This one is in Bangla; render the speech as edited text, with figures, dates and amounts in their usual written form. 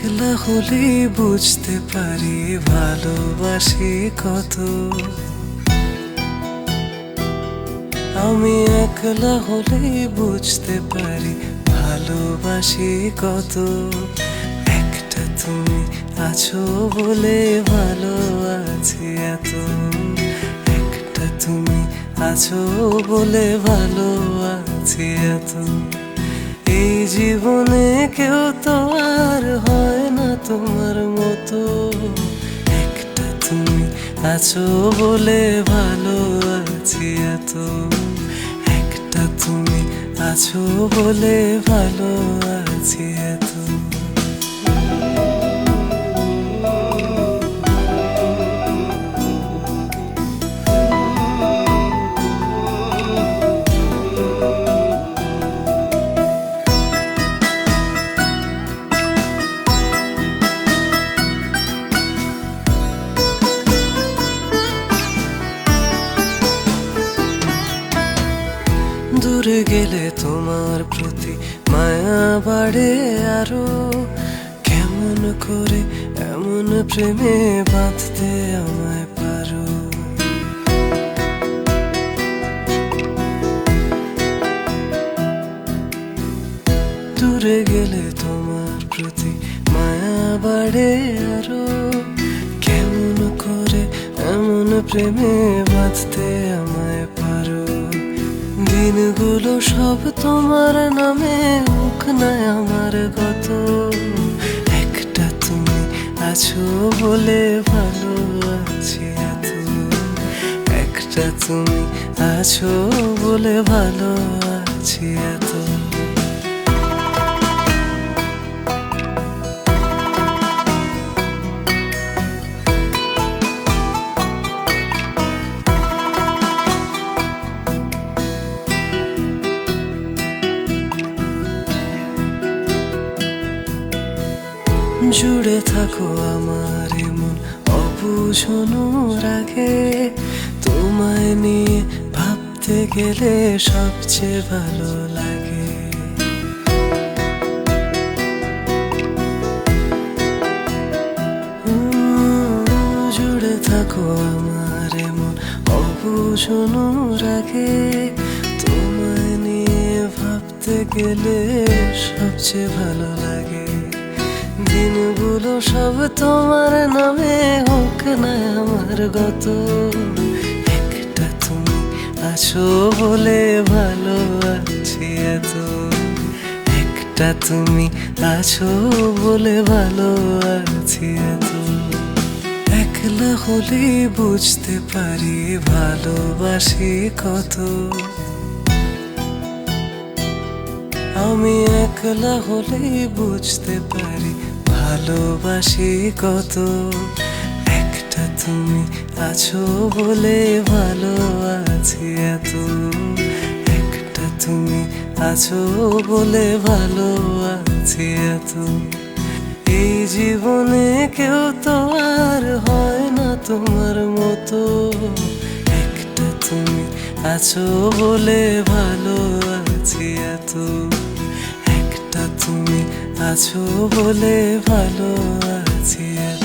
একলা হলেই বুঝতে পারি ভালোবাসি কত। আমি একলা হলেই বুঝতে পারি ভালোবাসি কত। একটা তুমি আছো বলে ভালো আছি এত। একটা তুমি আছো বলে ভালো আছি এত। এই জীবনে কেউ তো আর হয় না তোমার মতো। একটা তুমি আছো বলে ভালো আছি এত। একটা তুমি আছো বলে ভালো আছি এত। দূরে গেলে তোমার প্রতি মায়া বাড়ে আরো। কেমন করে এমন প্রেমে বাঁধতে আমায় পারো। দূরে গেলে তোমার প্রতি মায়া বাড়ে আরো। কেমন করে এমন প্রেমে বাঁধতে আমায় পারো। দিনগুলো সব তোমার নামে হোক না আমার গত। একটা তুমি আছো বলে ভালো আছি এত। একটা তুমি আছো বলে ভালো আছি এত। জুড়ে থাকো আমার মন অবুঝনো রাগে। তোমায় নিয়ে ভাবতে গেলে সবচেয়ে ভালো লাগে। জুড়ে থাকো আমার মন অবুঝনো রাগে। তোমায় নিয়ে ভাবতে গেলে সবচেয়ে ভালো লাগে। দিনগুলো সব তোমার নামে হোক না আমার গত। একটা তুমি আছো বলে ভালো আছি এত। একটা তুমি আছো বলে ভালো আছি এত। একলা হলেই বুঝতে পারি ভালোবাসি কত। আমি একলা হলেই বুঝতে পারি ভালোবাসি কত। একটা তুমি আছো বলে ভালো আছি এত। একটা তুমি আছো বলে ভালো আছি এত। এই জীবনে কেউ তো আর হয় না তোমার মতো। একটা তুমি আছো বলে ভালো আছি এত। একটা তুমি আছো বলে ভালো আছি এত।